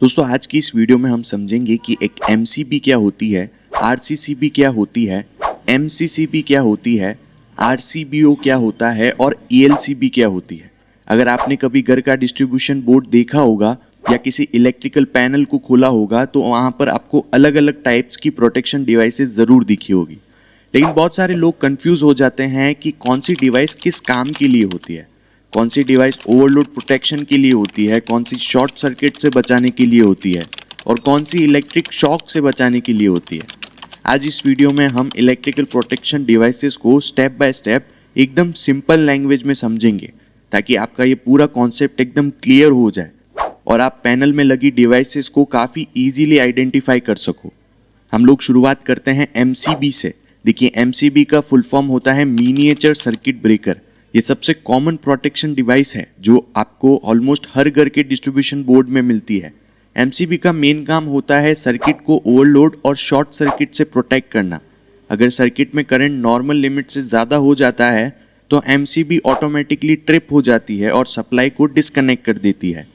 दोस्तों आज की इस वीडियो में हम समझेंगे कि एक MCB क्या होती है, RCCB क्या होती है, MCCB क्या होती है, RCBO क्या होता है और ELCB क्या होती है। अगर आपने कभी घर का डिस्ट्रीब्यूशन बोर्ड देखा होगा या किसी इलेक्ट्रिकल पैनल को खोला होगा तो वहाँ पर आपको अलग अलग टाइप्स की प्रोटेक्शन डिवाइसेस ज़रूर दिखी होगी। लेकिन बहुत सारे लोग कंफ्यूज हो जाते हैं कि कौन सी डिवाइस किस काम के लिए होती है, कौन सी डिवाइस ओवरलोड प्रोटेक्शन के लिए होती है, कौन सी शॉर्ट सर्किट से बचाने के लिए होती है और कौन सी इलेक्ट्रिक शॉक से बचाने के लिए होती है। आज इस वीडियो में हम इलेक्ट्रिकल प्रोटेक्शन डिवाइसेस को स्टेप बाय स्टेप एकदम सिंपल लैंग्वेज में समझेंगे ताकि आपका ये पूरा कॉन्सेप्ट एकदम क्लियर हो जाए और आप पैनल में लगी डिवाइसेस को काफ़ी ईजीली आइडेंटिफाई कर सको। हम लोग शुरुआत करते हैं MCB से। देखिए MCB का फुल फॉर्म होता है मिनिएचर सर्किट ब्रेकर। ये सबसे कॉमन प्रोटेक्शन डिवाइस है जो आपको ऑलमोस्ट हर घर के डिस्ट्रीब्यूशन बोर्ड में मिलती है। MCB का मेन काम होता है सर्किट को ओवरलोड और शॉर्ट सर्किट से प्रोटेक्ट करना। अगर सर्किट में करंट नॉर्मल लिमिट से ज़्यादा हो जाता है तो MCB ऑटोमेटिकली ट्रिप हो जाती है और सप्लाई को डिस्कनेक्ट कर देती है।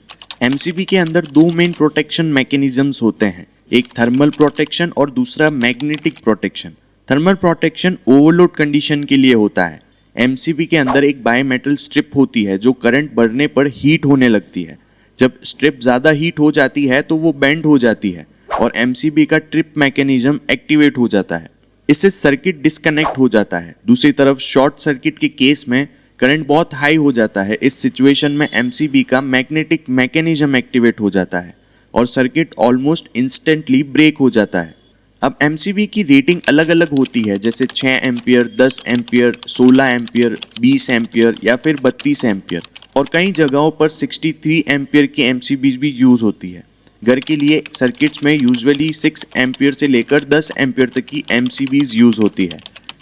MCB के अंदर दो मेन प्रोटेक्शन मैकेनिज्म्स होते हैं, एक थर्मल प्रोटेक्शन और दूसरा magnetic protection. Thermal protection overload condition के लिए होता है। MCB के अंदर एक बायमेटल स्ट्रिप होती है जो करंट बढ़ने पर हीट होने लगती है। जब स्ट्रिप ज़्यादा हीट हो जाती है तो वो बेंड हो जाती है और MCB का ट्रिप मैकेनिज्म एक्टिवेट हो जाता है। इससे सर्किट डिस्कनेक्ट हो जाता है। दूसरी तरफ शॉर्ट सर्किट के केस में करंट बहुत हाई हो जाता है। इस सिचुएशन में MCB का मैग्नेटिक मैकेनिज्म एक्टिवेट हो जाता है और सर्किट ऑलमोस्ट इंस्टेंटली ब्रेक हो जाता है। अब MCB की रेटिंग अलग अलग होती है, जैसे 6 एम्पियर, 10 एम्पियर, 16 एम्पियर, 20 एम्पियर या फिर 32 एम्पियर और कई जगहों पर 63 एम्पियर की MCB भी यूज़ होती है। घर के लिए सर्किट्स में यूजुअली 6 एम्पियर से लेकर 10 एम्पियर तक की MCBs यूज़ होती है,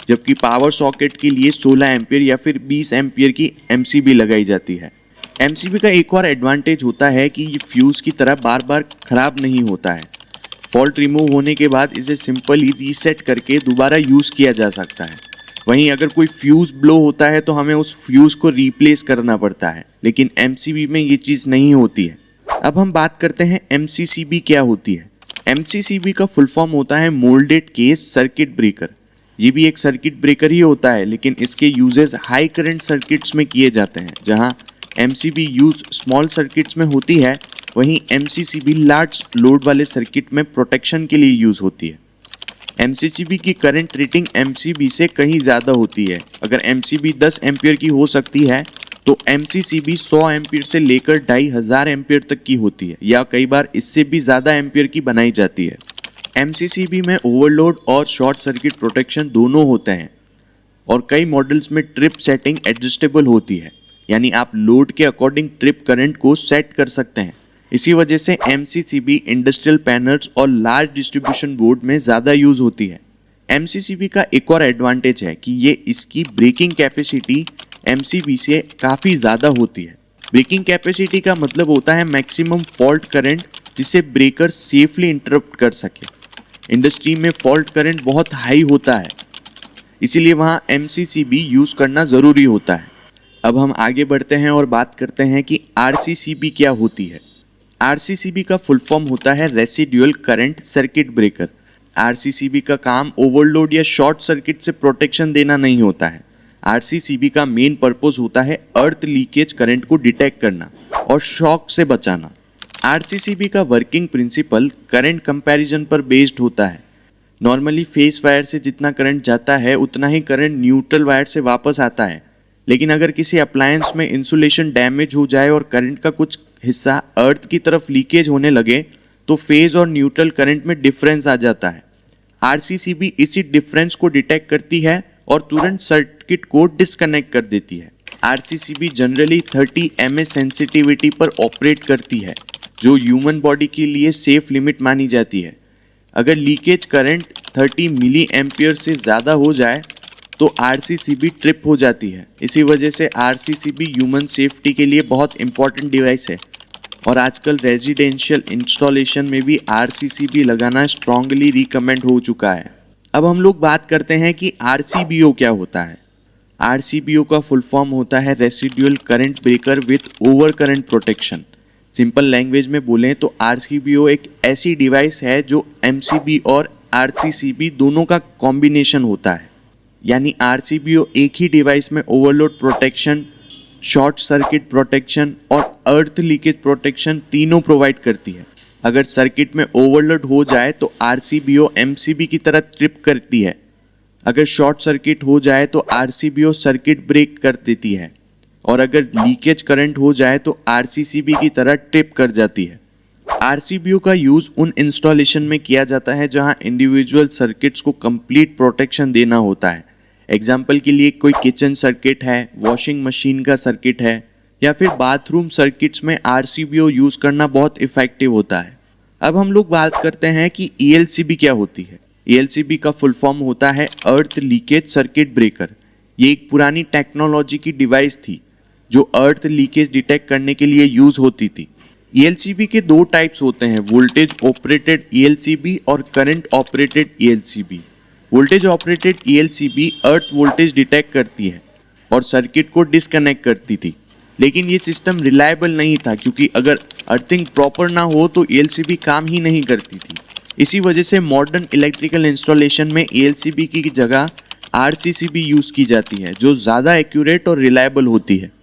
जबकि पावर सॉकेट के लिए 16 एम्पियर या फिर 20 एम्पियर की MCB लगाई जाती है। MCB का एक और एडवांटेज होता है कि ये फ्यूज़ की तरह बार बार ख़राब नहीं होता है। फॉल्ट रिमूव होने के बाद इसे सिंपली रीसेट करके दोबारा यूज़ किया जा सकता है। वहीं अगर कोई फ्यूज़ ब्लो होता है तो हमें उस फ्यूज़ को रिप्लेस करना पड़ता है, लेकिन MCB में ये चीज़ नहीं होती है। अब हम बात करते हैं MCCB क्या होती है। MCCB का फुल फॉर्म होता है मोल्डेड केस सर्किट ब्रेकर। ये भी एक सर्किट ब्रेकर ही होता है, लेकिन इसके यूजेस हाई करंट सर्किट्स में किए जाते हैं। जहां MCB यूज स्मॉल सर्किट्स में होती है, वहीं MCCB लार्ज लोड वाले सर्किट में प्रोटेक्शन के लिए यूज़ होती है। MCCB की करंट रेटिंग MCB से कहीं ज़्यादा होती है। अगर MCB 10 एम्पियर की हो सकती है तो MCCB 100 एम्पियर से लेकर 2500 एम्पियर तक की होती है या कई बार इससे भी ज़्यादा एम्पियर की बनाई जाती है। MCCB में ओवरलोड और शॉर्ट सर्किट प्रोटेक्शन दोनों होते हैं और कई मॉडल्स में ट्रिप सेटिंग एडजस्टेबल होती है, यानी आप लोड के अकॉर्डिंग ट्रिप करंट को सेट कर सकते हैं। इसी वजह से MCCB इंडस्ट्रियल पैनल्स और लार्ज डिस्ट्रीब्यूशन बोर्ड में ज़्यादा यूज़ होती है। MCCB का एक और एडवांटेज है कि ये इसकी ब्रेकिंग कैपेसिटी MCB से काफ़ी ज़्यादा होती है। ब्रेकिंग कैपेसिटी का मतलब होता है मैक्सिमम फॉल्ट करंट जिसे ब्रेकर सेफली इंटरप्ट कर सके। इंडस्ट्री में फॉल्ट करंट बहुत हाई होता है, इसीलिए वहाँ MCCB यूज़ करना ज़रूरी होता है। अब हम आगे बढ़ते हैं और बात करते हैं कि RCCB क्या होती है। RCCB का फुल फॉर्म होता है residual current circuit breaker. RCCB का काम ओवरलोड या शॉर्ट सर्किट से प्रोटेक्शन देना नहीं होता है। RCCB का मेन पर्पस होता है अर्थ लीकेज करंट को डिटेक्ट करना और शॉक से बचाना। RCCB का वर्किंग प्रिंसिपल करंट कंपैरिजन पर बेस्ड होता है। नॉर्मली फेस वायर से जितना करंट जाता है उतना ही करंट न्यूट्रल वायर से वापस आता है, लेकिन अगर किसी अप्लायंस में इंसुलेशन डैमेज हो जाए और करंट का कुछ हिस्सा अर्थ की तरफ लीकेज होने लगे तो फेज और न्यूट्रल करंट में डिफरेंस आ जाता है। RCCB इसी डिफरेंस को डिटेक्ट करती है और तुरंत सर्किट को डिस्कनेक्ट कर देती है। RCCB जनरली 30 mA सेंसिटिविटी पर ऑपरेट करती है, जो ह्यूमन बॉडी के लिए सेफ लिमिट मानी जाती है। अगर लीकेज करंट 30 मिली एम्पियर से ज़्यादा हो जाए तो RCCB ट्रिप हो जाती है। इसी वजह से RCCB ह्यूमन सेफ्टी के लिए बहुत इंपॉर्टेंट डिवाइस है और आजकल रेजिडेंशियल इंस्टॉलेशन में भी RCCB लगाना स्ट्रांगली रिकमेंड हो चुका है। अब हम लोग बात करते हैं कि RCBO क्या होता है। RCBO का फुल फॉर्म होता है residual current breaker with over current protection. Simple language में बोलें तो आरसीबीओ एक ऐसी डिवाइस है जो एमसीबी और आरसीसीबी दोनों का कॉम्बिनेशन होता है। यानी आरसीबीओ एक ही डिवाइस में overload protection, short circuit protection और अर्थ लीकेज प्रोटेक्शन तीनों प्रोवाइड करती है। अगर सर्किट में ओवरलोड हो जाए तो आरसीबीओ एमसीबी की तरह ट्रिप करती है। अगर शॉर्ट सर्किट हो जाए तो आरसीबीओ सर्किट ब्रेक कर देती है और अगर लीकेज करंट हो जाए तो आरसीसीबी की तरह ट्रिप कर जाती है। आरसीबीओ का यूज़ उन इंस्टॉलेशन में किया जाता है जहां इंडिविजुअल सर्किट्स को कंप्लीट प्रोटेक्शन देना होता है। एग्जाम्पल के लिए कोई किचन सर्किट है, वॉशिंग मशीन का सर्किट है या फिर बाथरूम सर्किट्स में आरसीबीओ यूज़ करना बहुत इफेक्टिव होता है। अब हम लोग बात करते हैं कि ईएलसीबी क्या होती है। ईएलसीबी का फुल फॉर्म होता है अर्थ लीकेज सर्किट ब्रेकर। ये एक पुरानी टेक्नोलॉजी की डिवाइस थी जो अर्थ लीकेज डिटेक्ट करने के लिए यूज़ होती थी। ईएलसीबी के दो टाइप्स होते हैं, वोल्टेज ऑपरेटेड ईएलसीबी और current operated ELCB. Voltage operated ELCB earth voltage detect करती है और सर्किट को डिस्कनेक्ट करती थी, लेकिन ये सिस्टम रिलायबल नहीं था क्योंकि अगर अर्थिंग प्रॉपर ना हो तो ईएलसीबी काम ही नहीं करती थी। इसी वजह से मॉडर्न इलेक्ट्रिकल इंस्टॉलेशन में ईएलसीबी की जगह आरसीसीबी यूज़ की जाती है जो ज़्यादा एक्यूरेट और रिलायबल होती है।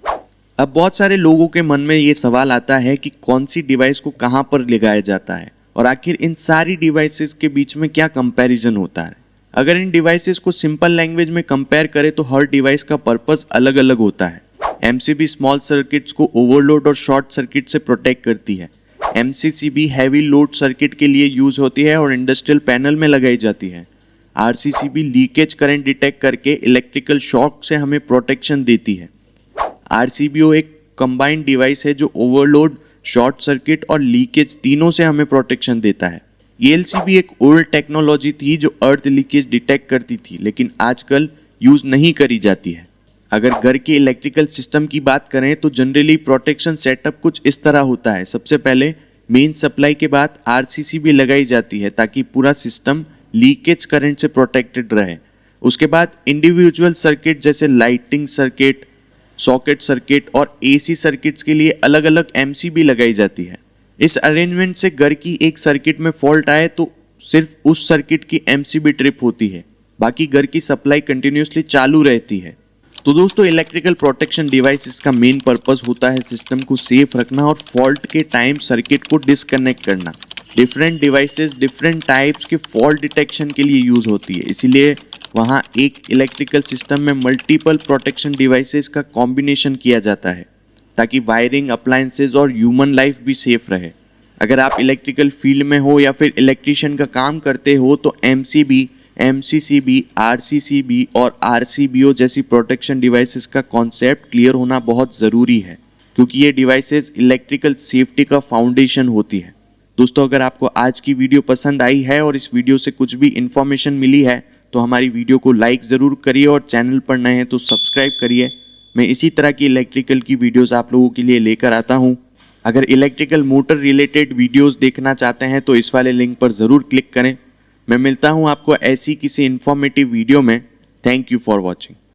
अब बहुत सारे लोगों के मन में ये सवाल आता है कि कौन सी डिवाइस को कहाँ पर लगाया जाता है और आखिर इन सारी डिवाइसेस के बीच में क्या कंपैरिजन होता है। अगर इन डिवाइसेस को सिंपल लैंग्वेज में कंपेयर करें तो हर डिवाइस का पर्पस अलग अलग होता है। एमसीबी स्मॉल सर्किट्स को ओवरलोड और शॉर्ट सर्किट से प्रोटेक्ट करती है। एमसीसीबी हैवी लोड सर्किट के लिए यूज होती है और इंडस्ट्रियल पैनल में लगाई जाती है। आरसीसीबी लीकेज करंट डिटेक्ट करके इलेक्ट्रिकल शॉक से हमें प्रोटेक्शन देती है। आरसीबीओ एक कंबाइंड डिवाइस है जो ओवरलोड, शॉर्ट सर्किट और लीकेज तीनों से हमें प्रोटेक्शन देता है। ईएलसीबी एक ओल्ड टेक्नोलॉजी थी जो अर्थ लीकेज डिटेक्ट करती थी, लेकिन आजकल यूज नहीं करी जाती है। अगर घर के इलेक्ट्रिकल सिस्टम की बात करें तो जनरली प्रोटेक्शन सेटअप कुछ इस तरह होता है। सबसे पहले मेन सप्लाई के बाद आरसीसीबी लगाई जाती है ताकि पूरा सिस्टम लीकेज करंट से प्रोटेक्टेड रहे। उसके बाद इंडिविजुअल सर्किट जैसे लाइटिंग सर्किट, सॉकेट सर्किट और एसी सर्किट्स के लिए अलग अलग एमसीबी लगाई जाती है। इस अरेंजमेंट से घर की एक सर्किट में फॉल्ट आए तो सिर्फ उस सर्किट की एमसीबी ट्रिप होती है, बाकी घर की सप्लाई कंटिन्यूसली चालू रहती है। तो दोस्तों, इलेक्ट्रिकल प्रोटेक्शन डिवाइसेस का मेन पर्पस होता है सिस्टम को सेफ रखना और फॉल्ट के टाइम सर्किट को डिस्कनेक्ट करना। डिफरेंट डिवाइसेस डिफरेंट टाइप्स के फॉल्ट डिटेक्शन के लिए यूज होती है, इसलिए वहाँ एक इलेक्ट्रिकल सिस्टम में मल्टीपल प्रोटेक्शन डिवाइसेस का कॉम्बिनेशन किया जाता है ताकि वायरिंग, अप्लायंसेज और ह्यूमन लाइफ भी सेफ रहे। अगर आप इलेक्ट्रिकल फील्ड में हो या फिर इलेक्ट्रिशियन का काम करते हो तो एमसीबी, एमसीसीबी, आरसीसीबी और आरसीबीओ जैसी प्रोटेक्शन डिवाइसेस का कॉन्सेप्ट क्लियर होना बहुत ज़रूरी है क्योंकि ये डिवाइसेस इलेक्ट्रिकल सेफ्टी का फाउंडेशन होती है। दोस्तों, अगर आपको आज की वीडियो पसंद आई है और इस वीडियो से कुछ भी इन्फॉर्मेशन मिली है तो हमारी वीडियो को लाइक ज़रूर करिए और चैनल पर नए हैं तो सब्सक्राइब करिए। मैं इसी तरह की इलेक्ट्रिकल की वीडियोस आप लोगों के लिए लेकर आता हूँ। अगर इलेक्ट्रिकल मोटर रिलेटेड वीडियोस देखना चाहते हैं तो इस वाले लिंक पर ज़रूर क्लिक करें। मैं मिलता हूँ आपको ऐसी किसी इन्फॉर्मेटिव वीडियो में। Thank you for watching.